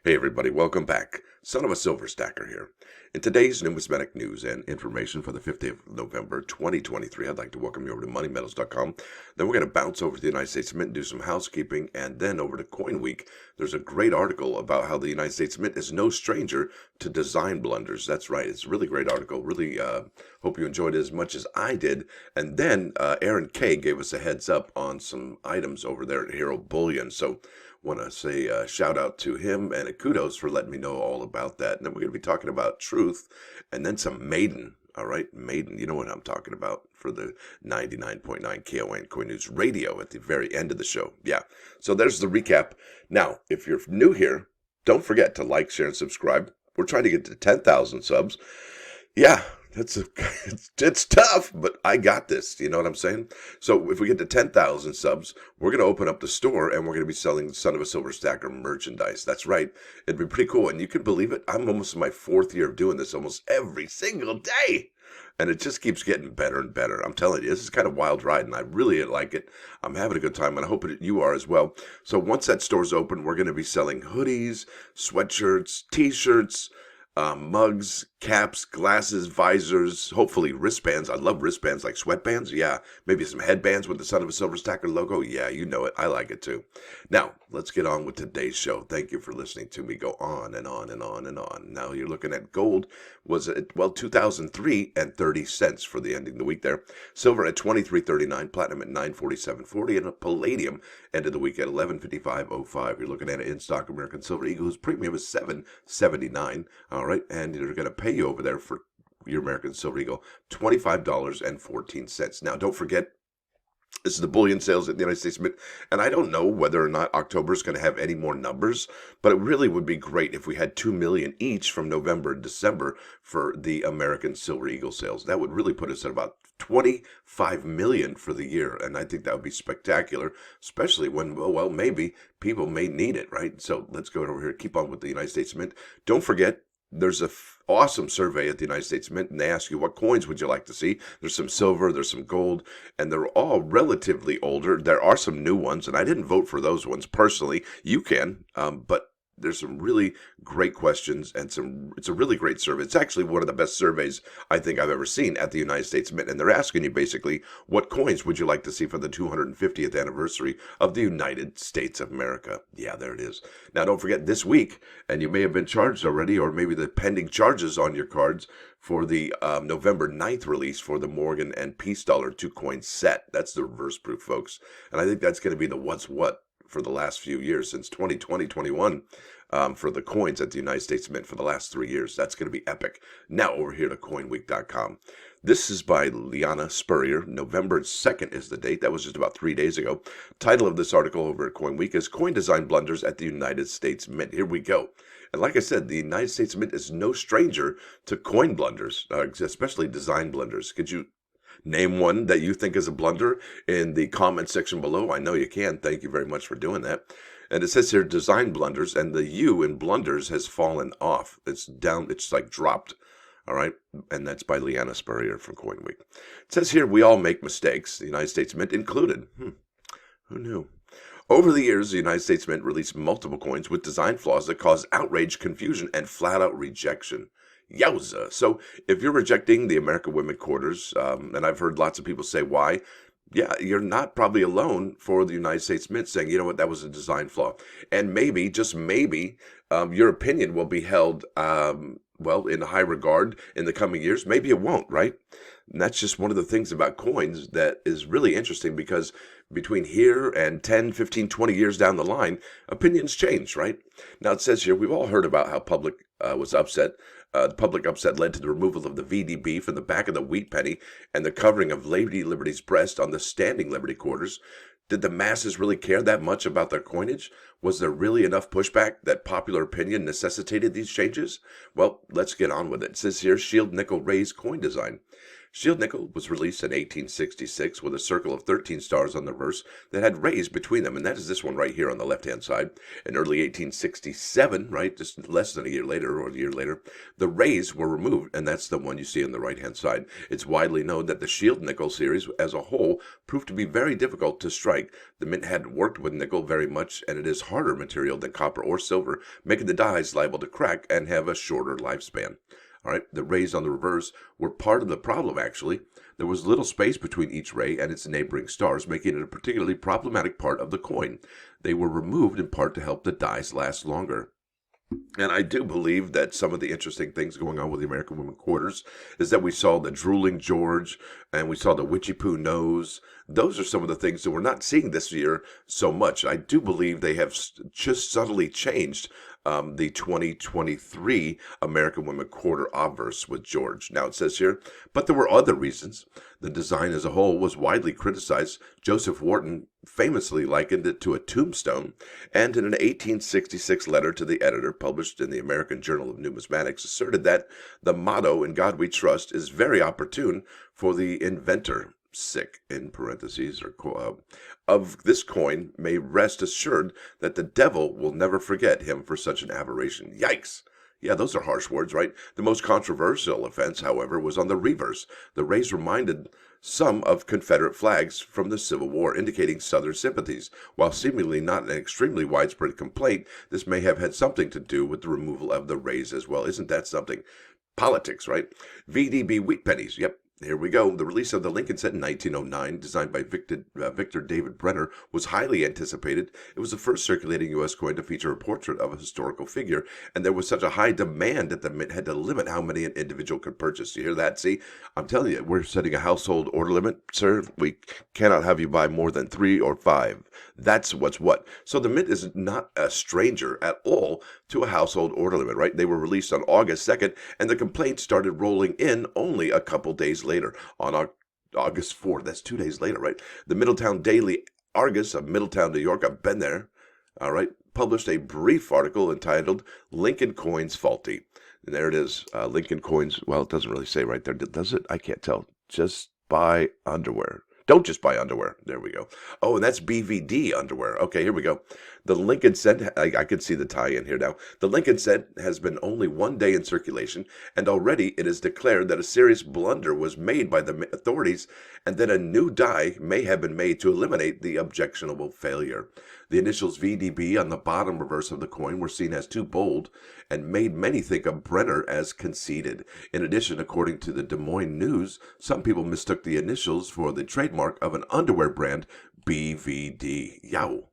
Hey everybody, welcome back. Son of a Silver Stacker here. In today's Numismatic News and Information for the 15th of November 2023, I'd like to welcome you over to moneymetals.com. Then we're going to bounce over to the United States Mint and do some housekeeping, and then over to Coin Week. There's a great article about how the United States Mint is no stranger to design blunders. That's right, it's a really great article. Really hope you enjoyed it as much as I did. And then Aaron K gave us a heads up on some items over there at Hero Bullion. So want to say a shout out to him and a kudos for letting me know all about that. And then we're going to be talking about truth and then some Maiden. All right, Maiden, you know what I'm talking about for the 99.9 KON Coin News Radio at the very end of the show. Yeah, so there's the recap. Now, if you're new here, don't forget to like, share, and subscribe. We're trying to get to 10,000 subs. Yeah, it's tough, but I got this. You know what I'm saying? So if we get to 10,000 subs, we're going to open up the store and we're going to be selling Son of a Silver Stacker merchandise. That's right. It'd be pretty cool. And you can believe it, I'm almost in my 4th year of doing this almost every single day. And it just keeps getting better and better. I'm telling you, this is kind of a wild ride, and I really like it. I'm having a good time, and I hope you are as well. So once that store's open, we're going to be selling hoodies, sweatshirts, T-shirts, mugs, caps, glasses, visors, hopefully wristbands. I love wristbands like sweatbands. Yeah, maybe some headbands with the Son of a Silver Stacker logo. Yeah, you know it. I like it too. Now, let's get on with today's show. Thank you for listening to me go on and on and on and on. Now you're looking at gold was at, well, 2003 and 30 cents for the ending of the week there. Silver at 23.39, platinum at 947.40, and a palladium ended the week at 1155.05. You're looking at an in-stock American Silver Eagle whose premium is 779. All right, and they're going to pay you over there for your American Silver Eagle $25.14. Now, don't forget, this is the bullion sales at the United States Mint, and I don't know whether or not October is going to have any more numbers, but it really would be great if we had 2 million each from November and December for the American Silver Eagle sales. That would really put us at about 25 million for the year, and I think that would be spectacular, especially when, well, maybe people may need it, right? So let's go over here, keep on with the United States Mint. Don't forget, there's a awesome survey at the United States Mint, and they ask you what coins would you like to see. There's some silver, there's some gold, and they're all relatively older. There are some new ones, and I didn't vote for those ones personally. You can, but there's some really great questions, and it's a really great survey. It's actually one of the best surveys I think I've ever seen at the United States Mint, and they're asking you basically, what coins would you like to see for the 250th anniversary of the United States of America? Yeah, there it is. Now, don't forget this week, and you may have been charged already, or maybe the pending charges on your cards for the November 9th release for the Morgan and Peace Dollar 2-coin set. That's the reverse proof, folks. And I think that's going to be the what's what for the last few years, since 2020, 21, for the coins at the United States Mint for the last 3 years. That's going to be epic. Now over here to coinweek.com. This is by Lianna Spurrier. November 2nd is the date. That was just about 3 days ago. Title of this article over at Coin Week is Coin Design Blunders at the United States Mint. Here we go. And like I said, the United States Mint is no stranger to coin blunders, especially design blunders. Could you name one that you think is a blunder in the comment section below? I know you can. Thank you very much for doing that. And it says here, design blunders, and the U in blunders has fallen off. It's down, it's like dropped. All right. And that's by Lianna Spurrier from Coin Week. It says here, we all make mistakes, the United States Mint included. Who knew? Over the years, the United States Mint released multiple coins with design flaws that cause outrage, confusion, and flat-out rejection. Yowza. So if you're rejecting the American Women Quarters, and I've heard lots of people say why, yeah, you're not probably alone for the United States Mint saying, you know what, that was a design flaw. And maybe, just maybe, your opinion will be held, well, in high regard in the coming years. Maybe it won't, right? And that's just one of the things about coins that is really interesting, because between here and 10, 15, 20 years down the line, opinions change, right? Now it says here, we've all heard about how public was upset. The public upset led to the removal of the VDB from the back of the wheat penny and the covering of Lady Liberty's breast on the standing Liberty quarters. Did the masses really care that much about their coinage? Was there really enough pushback that popular opinion necessitated these changes? Well, let's get on with it. It says here, Shield Nickel Raise coin design. Shield nickel was released in 1866 with a circle of 13 stars on the reverse that had rays between them, and that is this one right here on the left-hand side. In early 1867, right, just less than a year later or a year later, the rays were removed, and that's the one you see on the right-hand side. It's widely known that the shield nickel series as a whole proved to be very difficult to strike. The mint hadn't worked with nickel very much, and it is harder material than copper or silver, making the dies liable to crack and have a shorter lifespan. All right, the rays on the reverse were part of the problem, actually. There was little space between each ray and its neighboring stars, making it a particularly problematic part of the coin. They were removed in part to help the dies last longer. And I do believe that some of the interesting things going on with the American Women Quarters is that we saw the drooling George and we saw the witchy poo nose. Those are some of the things that we're not seeing this year so much. I do believe they have just subtly changed the 2023 American Women Quarter obverse with George. Now it says here, but there were other reasons. The design as a whole was widely criticized. Joseph Wharton famously likened it to a tombstone, and in an 1866 letter to the editor published in the American Journal of Numismatics asserted that the motto, "In God We Trust," is very opportune for the inventor. Sick, in parentheses, of this coin may rest assured that the devil will never forget him for such an aberration. Yikes! Yeah, those are harsh words, right? The most controversial offense, however, was on the reverse. The rays reminded some of Confederate flags from the Civil War, indicating Southern sympathies. While seemingly not an extremely widespread complaint, this may have had something to do with the removal of the rays as well. Isn't that something? Politics, right? VDB wheat pennies. Yep. Here we go. The release of the Lincoln set in 1909, designed by Victor David Brenner, was highly anticipated. It was the first circulating U.S. coin to feature a portrait of a historical figure, and there was such a high demand that the mint had to limit how many an individual could purchase. You hear that? See, I'm telling you, we're setting a household order limit, sir. We cannot have you buy more than 3 or 5. That's what's what. So the mint is not a stranger at all to a household order limit, right? They were released on August 2nd, and the complaints started rolling in only a couple days later, on August 4th. That's 2 days later, right? The Middletown Daily Argus of Middletown, New York, I've been there, all right, published a brief article entitled "Lincoln Coins Faulty." And there it is, Lincoln Coins. Well, it doesn't really say right there, does it? I can't tell. Just buy underwear. Don't just buy underwear. There we go. Oh, and that's BVD underwear. Okay, here we go. The Lincoln cent, I can see the tie-in here now. The Lincoln cent has been only 1 day in circulation, and already it is declared that a serious blunder was made by the authorities, and that a new die may have been made to eliminate the objectionable failure. The initials VDB on the bottom reverse of the coin were seen as too bold and made many think of Brenner as conceited. In addition, according to the Des Moines News, some people mistook the initials for the trademark of an underwear brand, BVD. Yow.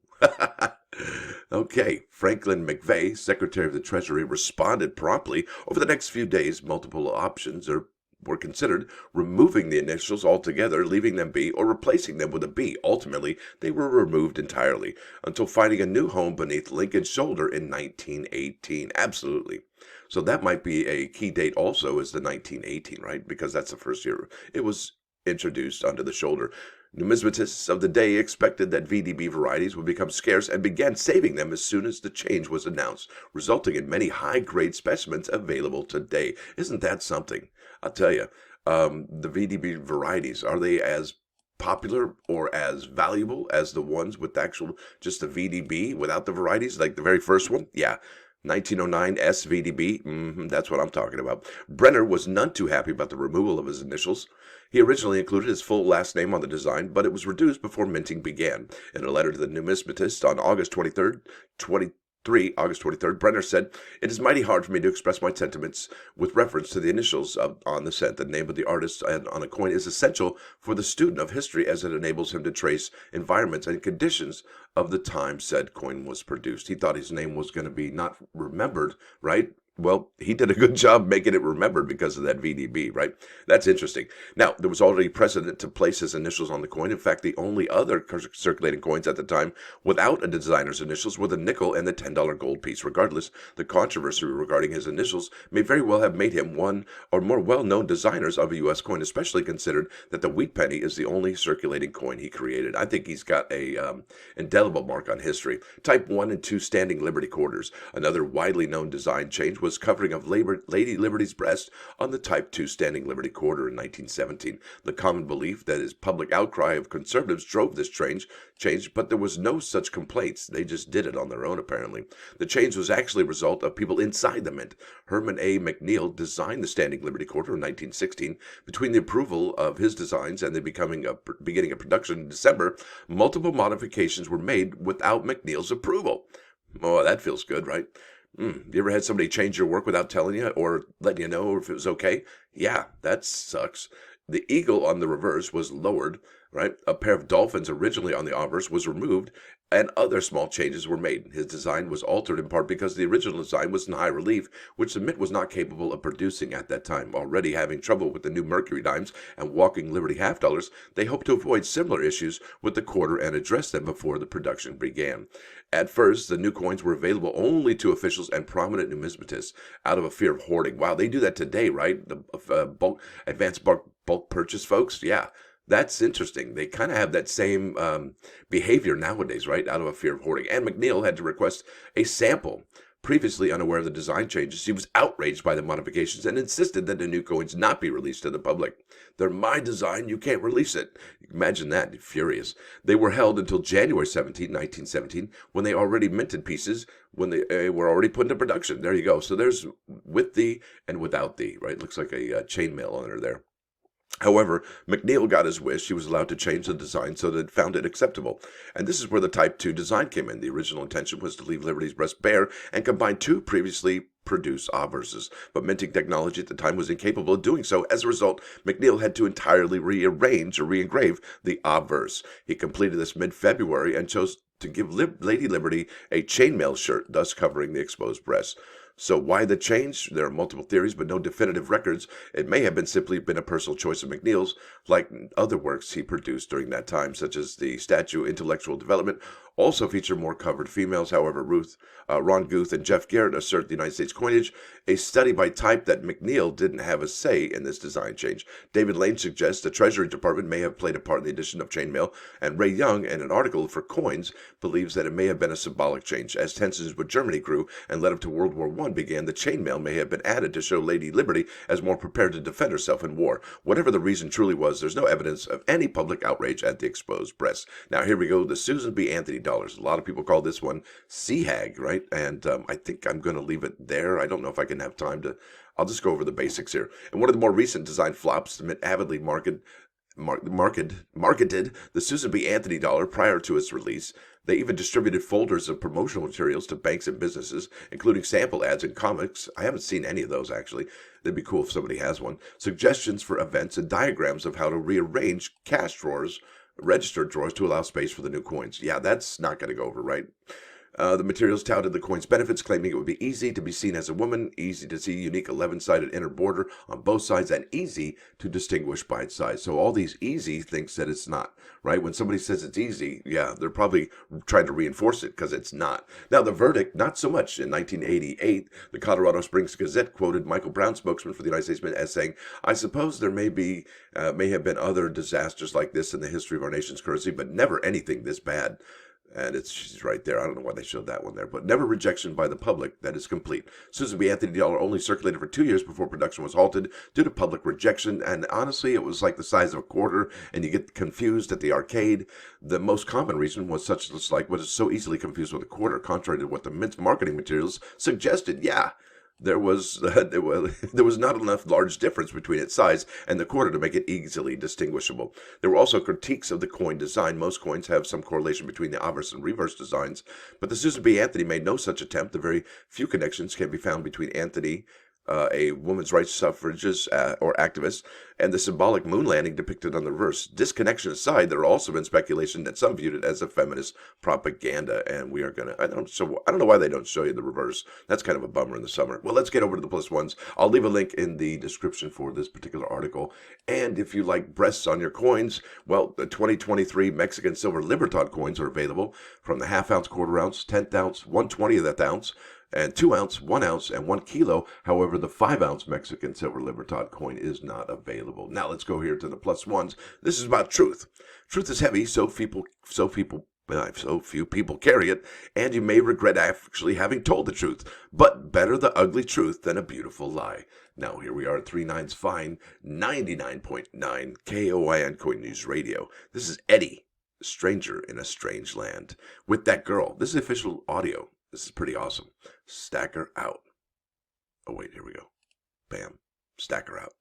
Okay, Franklin McVeigh, Secretary of the Treasury, responded promptly. Over the next few days, multiple options were considered: removing the initials altogether, leaving them be, or replacing them with a B. Ultimately, they were removed entirely, until finding a new home beneath Lincoln's shoulder in 1918. Absolutely. So that might be a key date also, is the 1918, right? Because that's the first year it was introduced under the shoulder. Numismatists of the day expected that VDB varieties would become scarce and began saving them as soon as the change was announced, resulting in many high-grade specimens available today. Isn't that something? I'll tell you, the VDB varieties, are they as popular or as valuable as the ones with actual, just the VDB without the varieties, like the very first one? Yeah. 1909 SVDB, that's what I'm talking about. Brenner was none too happy about the removal of his initials. He originally included his full last name on the design, but it was reduced before minting began. In a letter to the numismatist on August 23rd, August 23rd, Brenner said, "It is mighty hard for me to express my sentiments with reference to the initials on the cent. The name of the artist on a coin is essential for the student of history, as it enables him to trace environments and conditions of the time said coin was produced." He thought his name was going to be not remembered, right? Well, he did a good job making it remembered because of that VDB, right? That's interesting. Now, there was already precedent to place his initials on the coin. In fact, the only other circulating coins at the time without a designer's initials were the nickel and the $10 gold piece. Regardless, the controversy regarding his initials may very well have made him one or more well-known designers of a U.S. coin, especially considered that the wheat penny is the only circulating coin he created. I think he's got a indelible mark on history. Type 1 and 2 standing Liberty quarters. Another widely known design change was covering of Lady Liberty's breast on the Type 2 Standing Liberty quarter in 1917. The common belief that is public outcry of conservatives drove this change, but there was no such complaints. They just did it on their own, apparently. The change was actually a result of people inside the mint. Herman A. McNeil designed the Standing Liberty quarter in 1916. Between the approval of his designs and the beginning of production in December, multiple modifications were made without McNeil's approval. Oh, that feels good, right? You ever had somebody change your work without telling you or letting you know if it was okay? Yeah, that sucks. The eagle on the reverse was lowered, right? A pair of dolphins originally on the obverse was removed, and other small changes were made. His design was altered in part because the original design was in high relief, which the mint was not capable of producing at that time. Already having trouble with the new Mercury dimes and walking Liberty half dollars, they hoped to avoid similar issues with the quarter and address them before the production began. At first, the new coins were available only to officials and prominent numismatists out of a fear of hoarding. Wow, they do that today, right? The advanced bulk purchase folks, yeah. That's interesting. They kind of have that same behavior nowadays, right? Out of a fear of hoarding. And McNeil had to request a sample. Previously unaware of the design changes, he was outraged by the modifications and insisted that the new coins not be released to the public. They're my design, you can't release it. Imagine that, furious. They were held until January 17, 1917, when they already minted pieces, when they were already put into production. There you go. So there's with thee and without thee, right? Looks like a chainmail under there. However, McNeil got his wish. He was allowed to change the design so that it found it acceptable. And this is where the Type 2 design came in. The original intention was to leave Liberty's breast bare and combine two previously produced obverses. But minting technology at the time was incapable of doing so. As a result, McNeil had to entirely rearrange or re-engrave the obverse. He completed this mid-February and chose to give Lady Liberty a chainmail shirt, thus covering the exposed breast. So why the change? There are multiple theories, but no definitive records. It may have been simply a personal choice of McNeil's, like other works he produced during that time, such as the statue Intellectual Development, also feature more covered females. However, Ron Guth and Jeff Garrett assert the United States coinage, a study by Type that McNeil didn't have a say in this design change. David Lane suggests the Treasury Department may have played a part in the addition of chainmail, and Ray Young, in an article for Coins, believes that it may have been a symbolic change. As tensions with Germany grew and led up to World War I began, the chainmail may have been added to show Lady Liberty as more prepared to defend herself in war. Whatever the reason truly was, there's no evidence of any public outrage at the exposed breast. Now here we go, the Susan B. Anthony dollars. A lot of people call this one CHAG, right? And I think I'm going to leave it there. I don't know if I can have time to. I'll just go over the basics here. And one of the more recent design flops, the mint avidly marketed the Susan B. Anthony dollar prior to its release. They even distributed folders of promotional materials to banks and businesses, including sample ads and comics. I haven't seen any of those, actually. That'd be cool if somebody has one. Suggestions for events and diagrams of how to rearrange cash drawers, registered drawers, to allow space for the new coins. Yeah, that's not going to go over, right? The materials touted the coin's benefits, claiming it would be easy to be seen as a woman, easy to see unique 11-sided inner border on both sides, and easy to distinguish by its size. So all these easy thinks that it's not, right? When somebody says it's easy, yeah, they're probably trying to reinforce it because it's not. Now, the verdict, not so much. In 1988, the Colorado Springs Gazette quoted Michael Brown, spokesman for the United States Mint, as saying, "I suppose there may have been other disasters like this in the history of our nation's currency, but never anything this bad." And she's right there. I don't know why they showed that one there, but never rejection by the public. That is complete. Susan B. Anthony dollar only circulated for 2 years before production was halted due to public rejection. And honestly, it was like the size of a quarter, and you get confused at the arcade. The most common reason was such like what is so easily confused with a quarter, contrary to what the Mint's marketing materials suggested. Yeah. There was not enough large difference between its size and the quarter to make it easily distinguishable. There were also critiques of the coin design. Most coins have some correlation between the obverse and reverse designs, but the Susan B. Anthony made no such attempt. The very few connections can be found between Anthony, a women's rights suffragist or activist, and the symbolic moon landing depicted on the reverse. Disconnection aside, there have also been speculation that some viewed it as a feminist propaganda, and we are gonna. I don't know why they don't show you the reverse. That's kind of a bummer in the summer. Well, let's get over to the plus ones. I'll leave a link in the description for this particular article. And if you like breasts on your coins, well, the 2023 Mexican Silver Libertad coins are available from the half-ounce, quarter-ounce, 10th ounce, 1/20th ounce, and 2 ounce, 1 ounce, and 1 kilo. However, the 5-ounce Mexican Silver Libertad coin is not available. Now let's go here to the plus ones. This is about truth. Truth is heavy, so people But so few people carry it, and you may regret actually having told the truth. But better the ugly truth than a beautiful lie. Now, here we are at 3-9's Fine, 99.9 KOIN Coin News Radio. This is Eddie, Stranger in a Strange Land, with that girl. This is official audio. This is pretty awesome. Stack her out. Oh, wait, here we go. Bam. Stack her out.